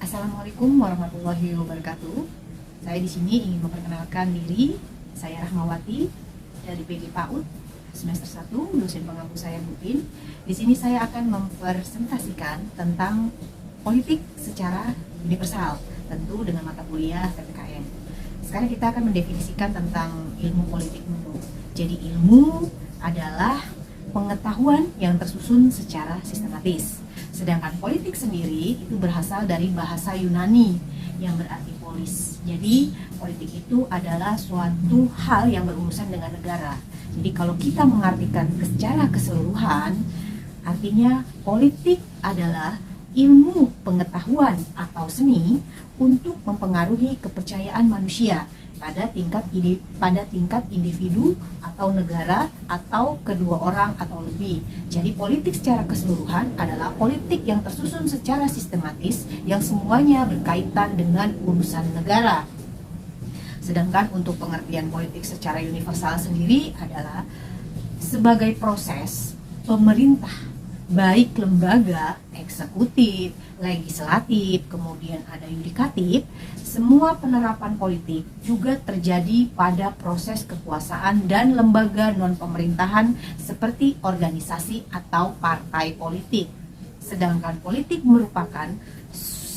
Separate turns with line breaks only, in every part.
Assalamualaikum warahmatullahi wabarakatuh. Saya di sini ingin memperkenalkan diri. Saya Rahmawati dari PG PAUD semester 1, dosen pengampu saya Butin. Di sini saya akan mempresentasikan tentang politik secara universal, tentu dengan mata kuliah PPKN. Sekarang kita akan mendefinisikan tentang ilmu politik dulu. Jadi ilmu adalah pengetahuan yang tersusun secara sistematis. Sedangkan politik sendiri itu berasal dari bahasa Yunani yang berarti polis. Jadi politik itu adalah suatu hal yang berurusan dengan negara. Jadi kalau kita mengartikan secara keseluruhan, artinya politik adalah ilmu pengetahuan atau seni untuk mempengaruhi kepercayaan manusia pada tingkat individu atau negara atau kedua orang atau lebih. Jadi politik secara keseluruhan adalah politik yang tersusun secara sistematis yang semuanya berkaitan dengan urusan negara. Sedangkan untuk pengertian politik secara universal sendiri adalah sebagai proses pemerintah, baik lembaga, eksekutif, legislatif, kemudian ada yudikatif, semua penerapan politik juga terjadi pada proses kekuasaan dan lembaga non-pemerintahan seperti organisasi atau partai politik. Sedangkan politik merupakan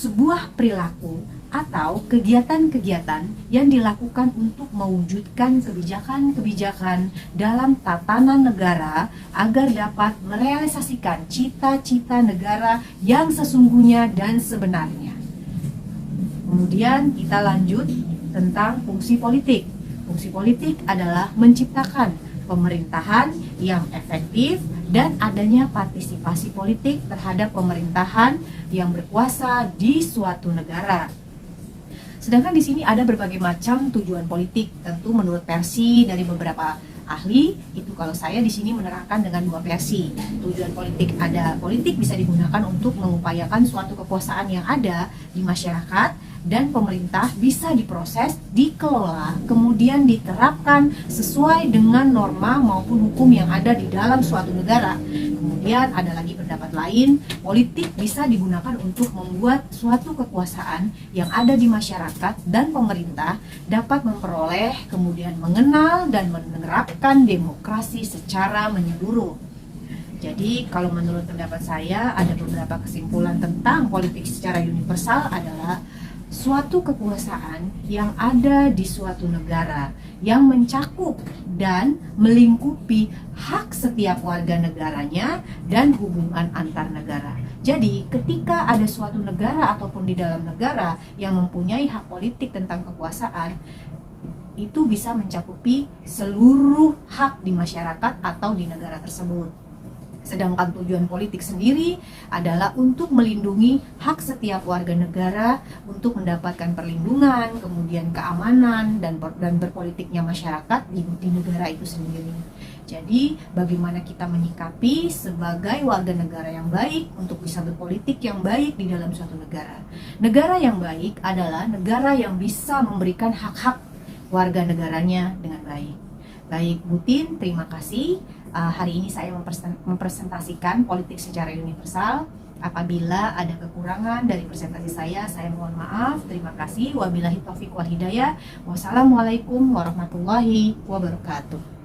sebuah perilaku atau kegiatan-kegiatan yang dilakukan untuk mewujudkan kebijakan-kebijakan dalam tatanan negara agar dapat merealisasikan cita-cita negara yang sesungguhnya dan sebenarnya. Kemudian kita lanjut tentang fungsi politik. Fungsi politik adalah menciptakan pemerintahan yang efektif dan adanya partisipasi politik terhadap pemerintahan yang berkuasa di suatu negara. Sedangkan di sini ada berbagai macam tujuan politik, tentu menurut versi dari beberapa ahli. Itu kalau saya di sini menerangkan dengan dua versi. Tujuan politik ada, politik bisa digunakan untuk mengupayakan suatu kekuasaan yang ada di masyarakat dan pemerintah bisa diproses, dikelola, kemudian diterapkan sesuai dengan norma maupun hukum yang ada di dalam suatu negara. Kemudian ada lagi pendapat lain, politik bisa digunakan untuk membuat suatu kekuasaan yang ada di masyarakat dan pemerintah dapat memperoleh, kemudian mengenal dan menerapkan demokrasi secara menyeluruh. Jadi kalau menurut pendapat saya ada beberapa kesimpulan tentang politik secara universal adalah suatu kekuasaan yang ada di suatu negara yang mencakup dan melingkupi hak setiap warga negaranya dan hubungan antar negara. Jadi ketika ada suatu negara ataupun di dalam negara yang mempunyai hak politik tentang kekuasaan, itu bisa mencakupi seluruh hak di masyarakat atau di negara tersebut. Sedangkan tujuan politik sendiri adalah untuk melindungi hak setiap warga negara untuk mendapatkan perlindungan, kemudian keamanan dan berpolitiknya masyarakat di negara itu sendiri. Jadi bagaimana kita menyikapi sebagai warga negara yang baik untuk bisa berpolitik yang baik di dalam suatu negara. Negara yang baik adalah negara yang bisa memberikan hak-hak warga negaranya dengan baik. Baik, Butin, terima kasih. Hari ini saya mempresentasikan politik secara universal. Apabila ada kekurangan dari presentasi saya mohon maaf. Terima kasih. Wabillahi taufiq wal hidayah. Wassalamualaikum warahmatullahi wabarakatuh.